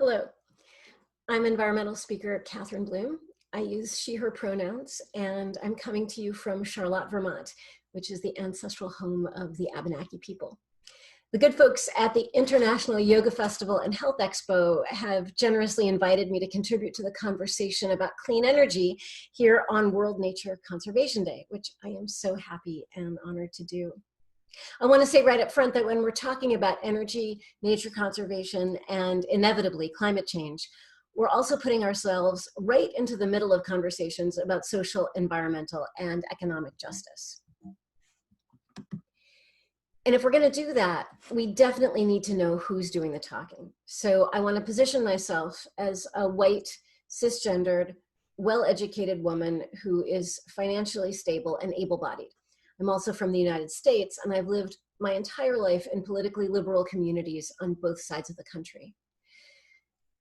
Hello, I'm environmental speaker Kathryn Blume. I use she, her pronouns, and I'm coming to you from Charlotte, Vermont, which is the ancestral home of the Abenaki people. The good folks at the International Yoga Festival and Health Expo have generously invited me to contribute to the conversation about clean energy here on World Nature Conservation Day, which I am so happy and honored to do. I want to say right up front that when we're talking about energy, nature conservation, and inevitably climate change, we're also putting ourselves right into the middle of conversations about social, environmental, and economic justice. And if we're going to do that, we definitely need to know who's doing the talking. So I want to position myself as a white, cisgendered, well-educated woman who is financially stable and able-bodied. I'm also from the United States, and I've lived my entire life in politically liberal communities on both sides of the country.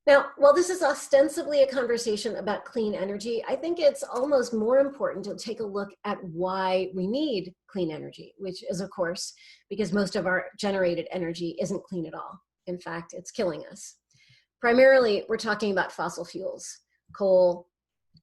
Now, while this is ostensibly a conversation about clean energy, I think it's almost more important to take a look at why we need clean energy, which is, of course, because most of our generated energy isn't clean at all. In fact, it's killing us. Primarily, we're talking about fossil fuels, coal,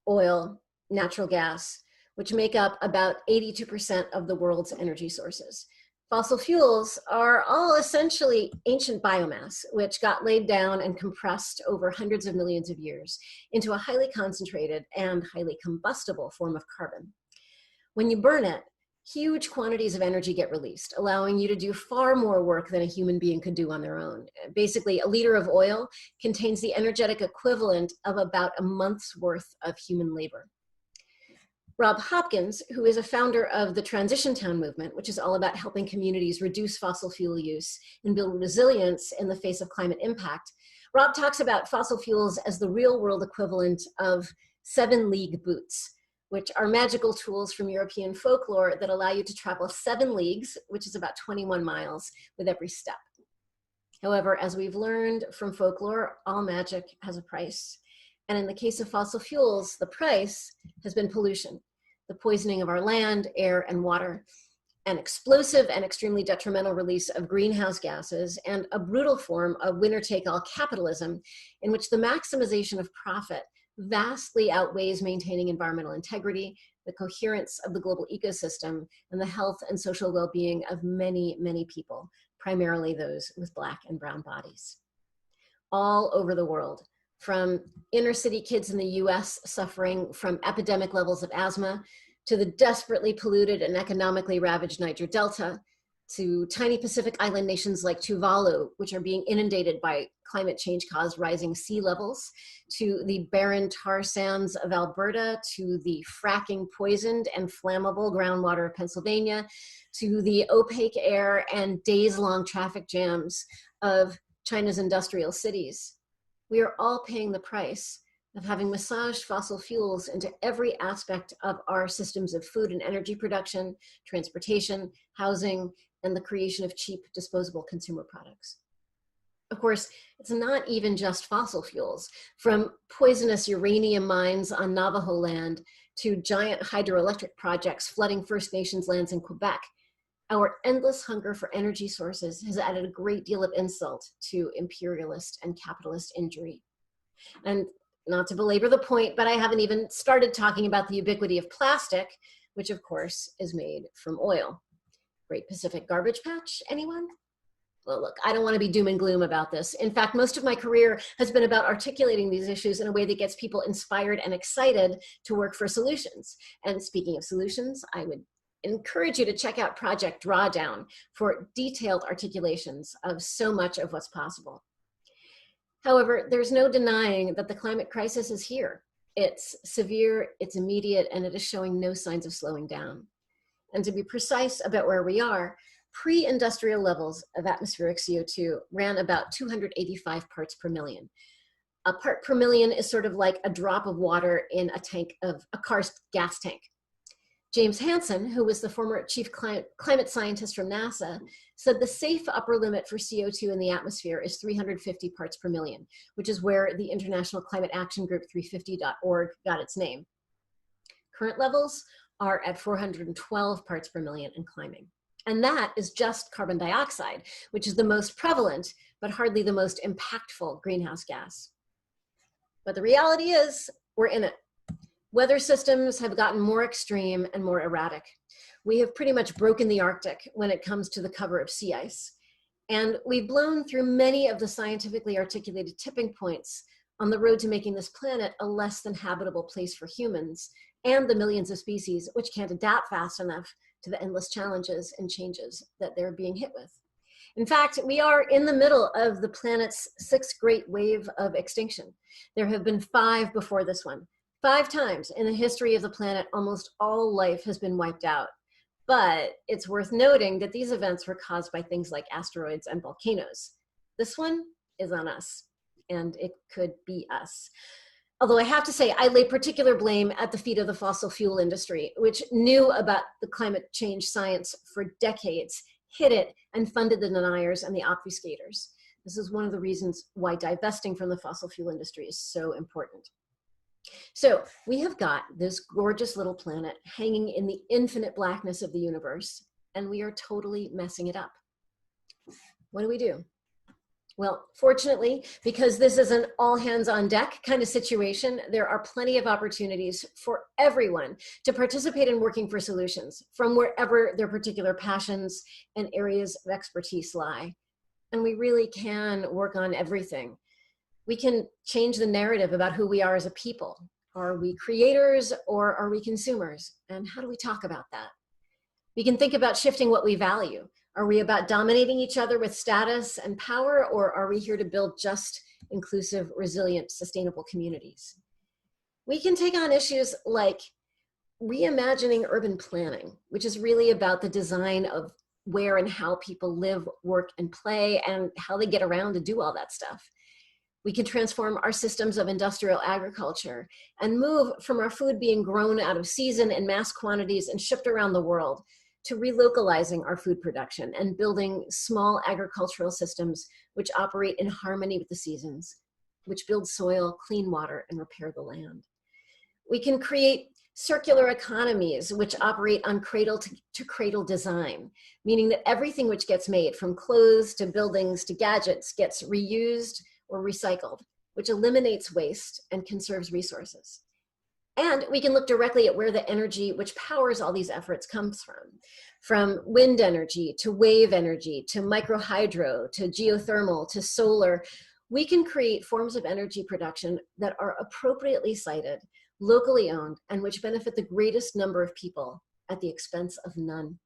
oil, natural gas, which make up about 82% of the world's energy sources. Fossil fuels are all essentially ancient biomass, which got laid down and compressed over hundreds of millions of years into a highly concentrated and highly combustible form of carbon. When you burn it, huge quantities of energy get released, allowing you to do far more work than a human being could do on their own. Basically, a liter of oil contains the energetic equivalent of about a month's worth of human labor. Rob Hopkins, who is a founder of the Transition Town movement, which is all about helping communities reduce fossil fuel use and build resilience in the face of climate impact, Rob talks about fossil fuels as the real world equivalent of 7-league boots, which are magical tools from European folklore that allow you to travel 7 leagues, which is about 21 miles, with every step. However, as we've learned from folklore, all magic has a price. And in the case of fossil fuels, the price has been pollution, the poisoning of our land, air, and water, an explosive and extremely detrimental release of greenhouse gases, and a brutal form of winner-take-all capitalism in which the maximization of profit vastly outweighs maintaining environmental integrity, the coherence of the global ecosystem, and the health and social well-being of many, many people, primarily those with Black and brown bodies. All over the world, from inner city kids in the US suffering from epidemic levels of asthma, to the desperately polluted and economically ravaged Niger Delta, to tiny Pacific Island nations like Tuvalu, which are being inundated by climate change caused rising sea levels, to the barren tar sands of Alberta, to the fracking poisoned and flammable groundwater of Pennsylvania, to the opaque air and days-long traffic jams of China's industrial cities. We are all paying the price of having massaged fossil fuels into every aspect of our systems of food and energy production, transportation, housing, and the creation of cheap, disposable consumer products. Of course, it's not even just fossil fuels. From poisonous uranium mines on Navajo land to giant hydroelectric projects flooding First Nations lands in Quebec, our endless hunger for energy sources has added a great deal of insult to imperialist and capitalist injury. And not to belabor the point, but I haven't even started talking about the ubiquity of plastic, which of course is made from oil. Great Pacific Garbage Patch, anyone? Well, look, I don't want to be doom and gloom about this. In fact, most of my career has been about articulating these issues in a way that gets people inspired and excited to work for solutions. And speaking of solutions, I would encourage you to check out Project Drawdown for detailed articulations of so much of what's possible. However, there's no denying that the climate crisis is here. It's severe, it's immediate, and it is showing no signs of slowing down. And to be precise about where we are, pre-industrial levels of atmospheric CO2 ran about 285 parts per million. A part per million is sort of like a drop of water in a tank of a car's gas tank. James Hansen, who was the former chief climate scientist from NASA, said the safe upper limit for CO2 in the atmosphere is 350 parts per million, which is where the International Climate Action Group 350.org got its name. Current levels are at 412 parts per million and climbing. And that is just carbon dioxide, which is the most prevalent but hardly the most impactful greenhouse gas. But the reality is, we're in it. Weather systems have gotten more extreme and more erratic. We have pretty much broken the Arctic when it comes to the cover of sea ice. And we've blown through many of the scientifically articulated tipping points on the road to making this planet a less than habitable place for humans and the millions of species which can't adapt fast enough to the endless challenges and changes that they're being hit with. In fact, we are in the middle of the planet's sixth great wave of extinction. There have been 5 before this one. 5 times in the history of the planet, almost all life has been wiped out. But it's worth noting that these events were caused by things like asteroids and volcanoes. This one is on us, and it could be us. Although I have to say, I lay particular blame at the feet of the fossil fuel industry, which knew about the climate change science for decades, hid it, and funded the deniers and the obfuscators. This is one of the reasons why divesting from the fossil fuel industry is so important. So we have got this gorgeous little planet hanging in the infinite blackness of the universe, and we are totally messing it up. What do we do? Well, fortunately, because this is an all hands on deck kind of situation, there are plenty of opportunities for everyone to participate in working for solutions from wherever their particular passions and areas of expertise lie. And we really can work on everything. We can change the narrative about who we are as a people. Are we creators or are we consumers? And how do we talk about that? We can think about shifting what we value. Are we about dominating each other with status and power, or are we here to build just, inclusive, resilient, sustainable communities? We can take on issues like reimagining urban planning, which is really about the design of where and how people live, work, and play, and how they get around to do all that stuff. We can transform our systems of industrial agriculture and move from our food being grown out of season in mass quantities and shipped around the world to relocalizing our food production and building small agricultural systems which operate in harmony with the seasons, which build soil, clean water, and repair the land. We can create circular economies which operate on cradle to cradle design, meaning that everything which gets made, from clothes to buildings to gadgets, gets reused or recycled, which eliminates waste and conserves resources. And we can look directly at where the energy which powers all these efforts comes from wind energy to wave energy to microhydro to geothermal to solar. We can create forms of energy production that are appropriately sited, locally owned, and which benefit the greatest number of people at the expense of none.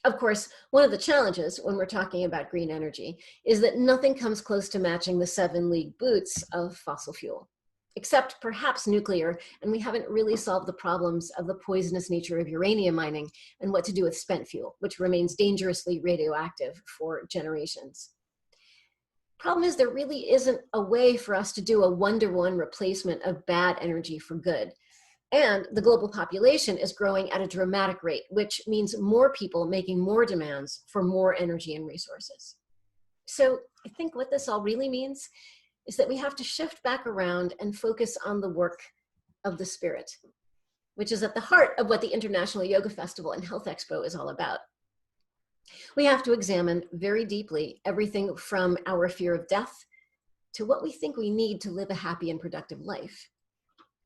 Of course, one of the challenges when we're talking about green energy is that nothing comes close to matching the 7 league boots of fossil fuel, except perhaps nuclear, and we haven't really solved the problems of the poisonous nature of uranium mining and what to do with spent fuel, which remains dangerously radioactive for generations. Problem is, there really isn't a way for us to do a 1-to-1 replacement of bad energy for good. And the global population is growing at a dramatic rate, which means more people making more demands for more energy and resources. So I think what this all really means is that we have to shift back around and focus on the work of the spirit, which is at the heart of what the International Yoga Festival and Health Expo is all about. We have to examine very deeply everything from our fear of death to what we think we need to live a happy and productive life.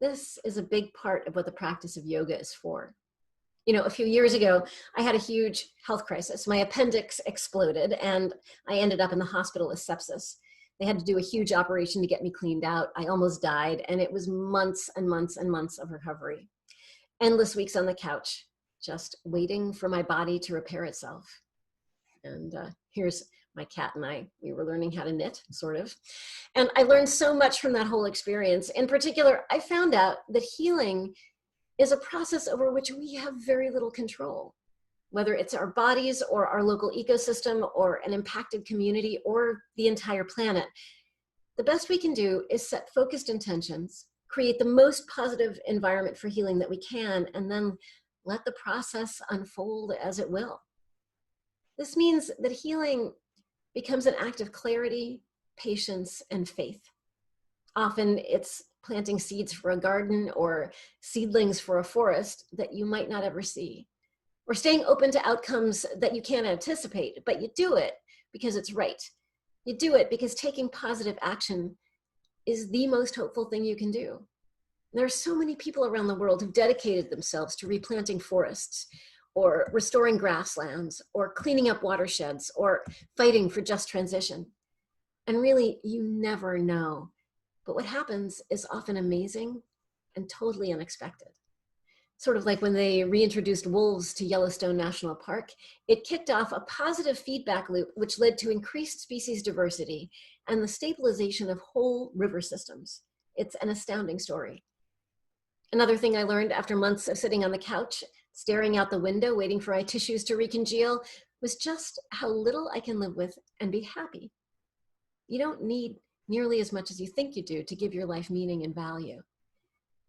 This is a big part of what the practice of yoga is for. You know, a few years ago, I had a huge health crisis. My appendix exploded and I ended up in the hospital with sepsis. They had to do a huge operation to get me cleaned out. I almost died, and it was months and months and months of recovery. Endless weeks on the couch, just waiting for my body to repair itself. And here's my cat and I, we were learning how to knit, sort of. And I learned so much from that whole experience. In particular, I found out that healing is a process over which we have very little control, whether it's our bodies or our local ecosystem or an impacted community or the entire planet. The best we can do is set focused intentions, create the most positive environment for healing that we can, and then let the process unfold as it will. This means that healing becomes an act of clarity, patience, and faith. Often it's planting seeds for a garden or seedlings for a forest that you might not ever see, or staying open to outcomes that you can't anticipate, but you do it because it's right. You do it because taking positive action is the most hopeful thing you can do. There are so many people around the world who've dedicated themselves to replanting forests, or restoring grasslands, or cleaning up watersheds, or fighting for just transition. And really, you never know. But what happens is often amazing and totally unexpected. Sort of like when they reintroduced wolves to Yellowstone National Park, it kicked off a positive feedback loop, which led to increased species diversity and the stabilization of whole river systems. It's an astounding story. Another thing I learned after months of sitting on the couch, staring out the window, waiting for my tissues to recongeal, was just how little I can live with and be happy. You don't need nearly as much as you think you do to give your life meaning and value.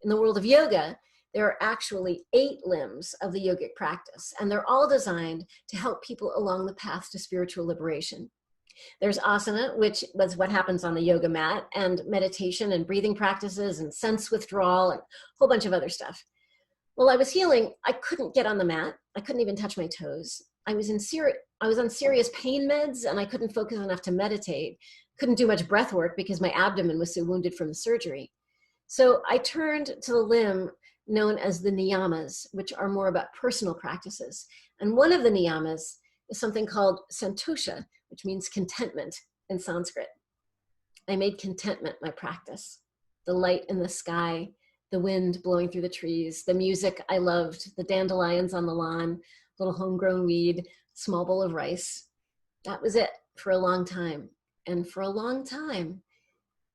In the world of yoga, there are actually 8 limbs of the yogic practice, and they're all designed to help people along the path to spiritual liberation. There's asana, which was what happens on the yoga mat, and meditation and breathing practices and sense withdrawal and a whole bunch of other stuff. While I was healing, I couldn't get on the mat. I couldn't even touch my toes. I was on serious pain meds, and I couldn't focus enough to meditate. Couldn't do much breath work because my abdomen was so wounded from the surgery. So I turned to the limb known as the niyamas, which are more about personal practices. And one of the niyamas is something called santosha, which means contentment in Sanskrit. I made contentment my practice. The light in the sky, the wind blowing through the trees, the music I loved, the dandelions on the lawn, little homegrown weed, small bowl of rice. That was it for a long time. And for a long time,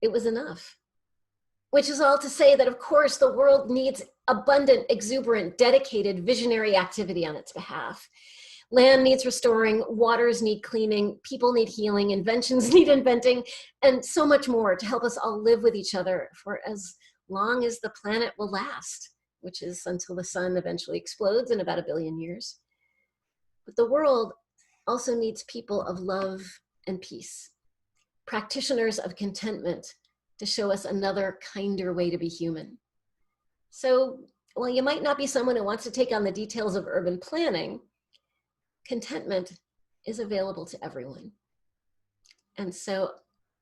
it was enough. Which is all to say that, of course, the world needs abundant, exuberant, dedicated, visionary activity on its behalf. Land needs restoring, waters need cleaning, people need healing, inventions need inventing, and so much more to help us all live with each other for as long as the planet will last, which is until the sun eventually explodes in about 1 billion years. But the world also needs people of love and peace, practitioners of contentment to show us another, kinder way to be human. So while you might not be someone who wants to take on the details of urban planning, contentment is available to everyone. And so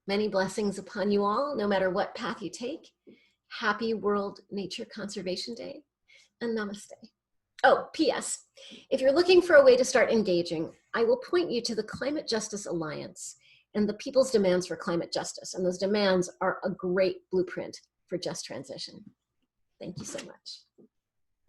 many blessings upon you all, no matter what path you take. Happy World Nature Conservation Day, and namaste. Oh, P.S. If you're looking for a way to start engaging, I will point you to the Climate Justice Alliance and the People's Demands for Climate Justice. And those demands are a great blueprint for just transition. Thank you so much.